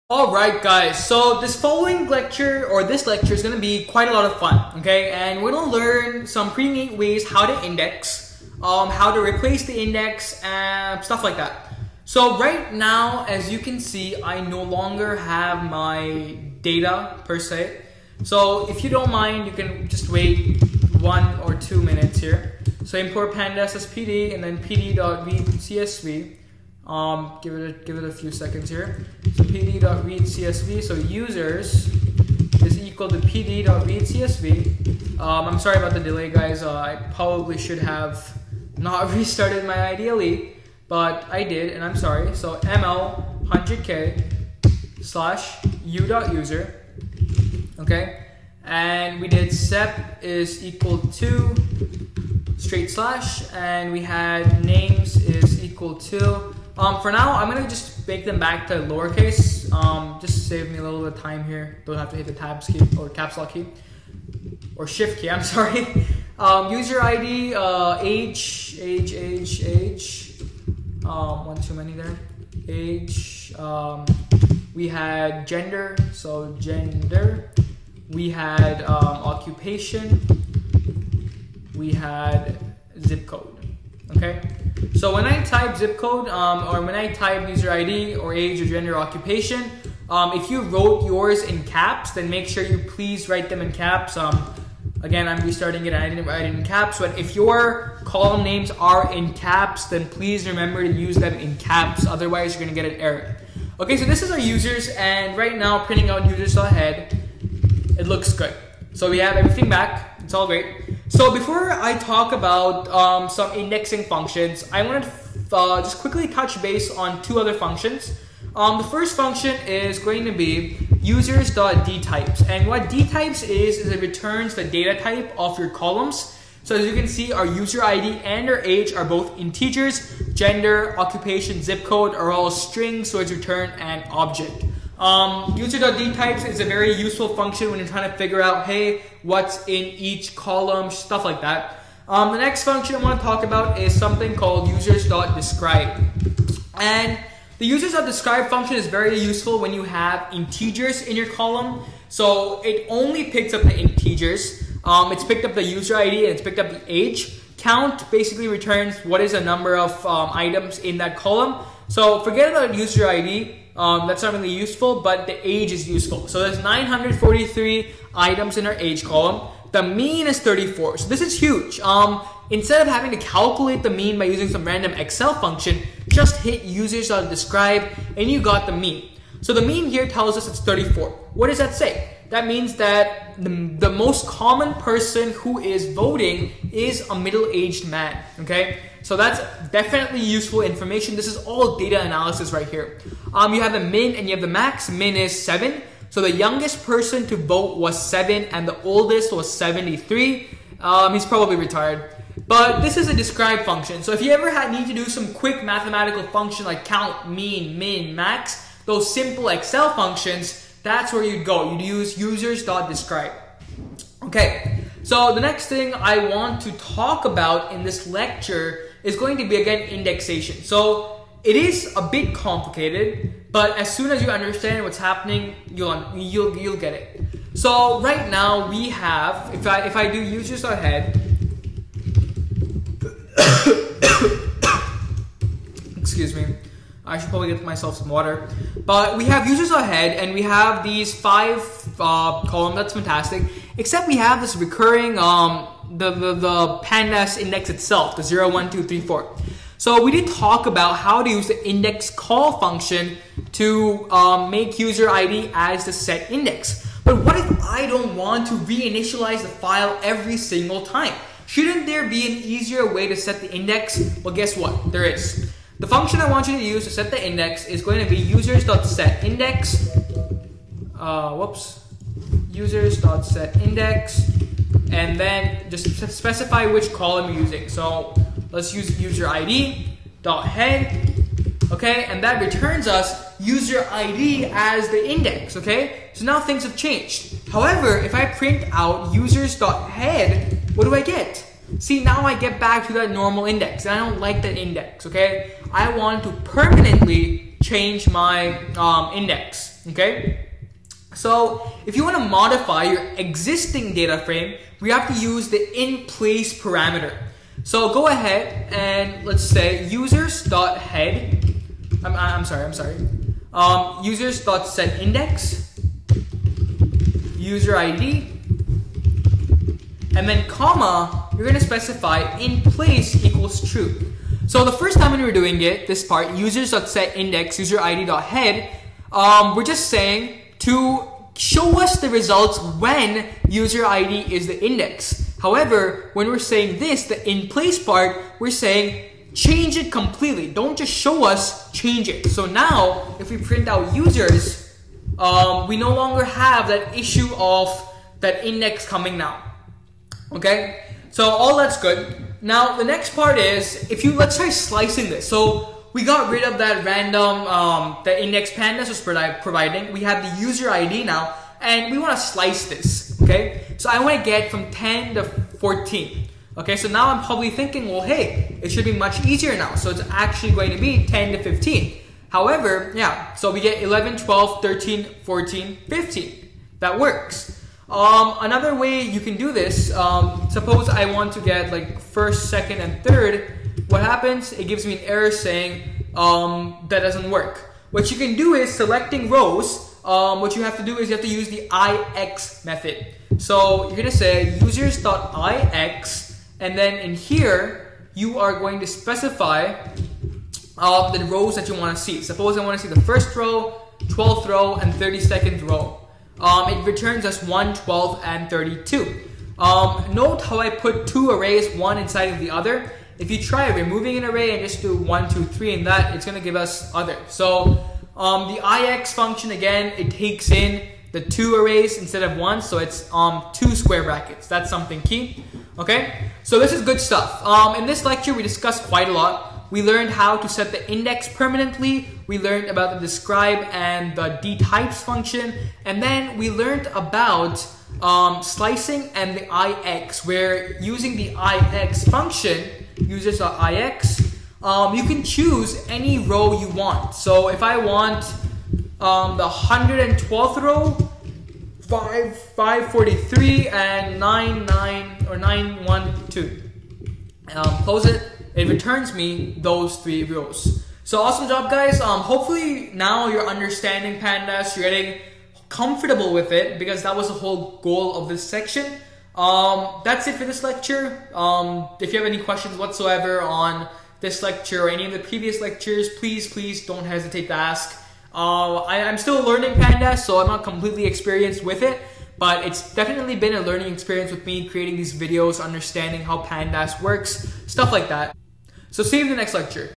Alright guys, so this following lecture, or this lecture, is going to be quite a lot of fun, okay? And we're going to learn some pretty neat ways how to index, how to replace the index, and stuff like that. So right now, as you can see, I no longer have my data per se. So if you don't mind, you can just wait 1 or 2 minutes here. So import pandas as PD and then pd.read.csv. Give it a few seconds here. So pd.read.csv. So users is equal to pd.read.csv. I'm sorry about the delay, guys. I probably should have not restarted my ideally, but I did, and I'm sorry. So ml 100k / u.user. Okay, and we did sep is equal to /, and we had names is equal to. For now, I'm gonna just make them back to lowercase. Just save me a little bit of time here. Don't have to hit the tabs key or caps lock key or shift key. I'm sorry. User ID, age. One too many there. Age. We had gender, so gender. We had occupation. We had zip code. Okay, so when I type zip code or when I type user ID or age or gender occupation, if you wrote yours in caps, then make sure you please write them in caps. Again, I'm restarting it and I didn't write it in caps, but if your column names are in caps, then please remember to use them in caps, otherwise you're going to get an error. Okay, so this is our users, and right now printing out users.head, it looks good. So we have everything back, it's all great. So before I talk about some indexing functions, I want to just quickly touch base on 2 other functions. The first function is going to be users.dtypes, and what dtypes is it returns the data type of your columns. So as you can see, our user ID and our age are both integers. Gender, occupation, zip code are all strings, so it's returned an object. User.dtypes is a very useful function when you're trying to figure out, hey, what's in each column, stuff like that. The next function I want to talk about is something called users.describe. And the users.describe function is very useful when you have integers in your column. So it only picks up the integers. It's picked up the user ID and it's picked up the age. Count basically returns what is the number of items in that column. So forget about user ID. That's not really useful, but the age is useful. So there's 943 items in our age column. The mean is 34. So this is huge. Instead of having to calculate the mean by using some random Excel function, just hit users.describe and you got the mean. So the mean here tells us it's 34. What does that say? That means that the most common person who is voting is a middle-aged man, okay? So that's definitely useful information. This is all data analysis right here. You have the min and you have the max. Min is 7. So the youngest person to vote was 7 and the oldest was 73. He's probably retired. But this is a describe function. So if you ever need to do some quick mathematical function like count, mean, min, max, those simple Excel functions, that's where you'd go. You'd use users.describe. Okay, so the next thing I want to talk about in this lecture is going to be, again, indexation. So it is a bit complicated, but as soon as you understand what's happening, you'll get it. So right now we have, if I do users.head, excuse me, I should probably get myself some water. But we have users.head and we have these 5 columns. That's fantastic. Except we have this recurring the pandas index itself, the 0, 1, 2, 3, 4. So we did talk about how to use the index call function to make user ID as the set index. But what if I don't want to reinitialize the file every single time? Shouldn't there be an easier way to set the index? Well, guess what? There is. The function I want you to use to set the index is going to be users.setIndex. Users.setIndex, and then just specify which column you're using. So let's use user ID.head. Okay, and that returns us user ID as the index. Okay, so now things have changed. However, if I print out users.head, what do I get? See, now I get back to that normal index, and I don't like that index, okay? I want to permanently change my index, okay? So if you want to modify your existing data frame, we have to use the in-place parameter. So go ahead and let's say users.head, users.setIndex, user ID, and then comma, you're going to specify in place equals true. So the first time when we were doing it, this part, users.setIndex, user ID.head, we're just saying to show us the results when user ID is the index. However, when we're saying this, the in place part, we're saying change it completely. Don't just show us, change it. So now, if we print out users, we no longer have that issue of that index coming now. Okay, so all that's good. Now the next part is, let's try slicing this. So we got rid of that random, the index pandas was providing. We have the user ID now, and we want to slice this. Okay, so I want to get from 10 to 14. Okay, so now I'm probably thinking, well, hey, it should be much easier now. So it's actually going to be 10 to 15. However, yeah, so we get 11, 12, 13, 14, 15. That works. Another way you can do this, suppose I want to get like first, second, and third. What happens? It gives me an error saying that doesn't work. What you can do is selecting rows. What you have to do is you have to use the IX method. So you're going to say users.ix, and then in here you are going to specify the rows that you want to see. Suppose I want to see the first row, 12th row, and 32nd row. It returns us 1, 12, and 32. Note how I put two arrays, one inside of the other. If you try removing an array and just do 1, 2, 3 in that, it's going to give us other. So the IX function, again, it takes in the two arrays instead of one, so it's 2 square brackets. That's something key. Okay, so this is good stuff. In this lecture, we discussed quite a lot. We learned how to set the index permanently. We learned about the describe and the dtypes function. And then we learned about slicing and the IX, where using the IX function, users.ix, you can choose any row you want. So if I want the 112th row, 543 and 912. Close it. It returns me those 3 rows. So awesome job, guys. Hopefully now you're understanding pandas. You're getting comfortable with it, because that was the whole goal of this section. That's it for this lecture. If you have any questions whatsoever on this lecture or any of the previous lectures, please don't hesitate to ask. I'm still learning pandas, so I'm not completely experienced with it, but it's definitely been a learning experience with me creating these videos, understanding how pandas works, stuff like that. So see you in the next lecture.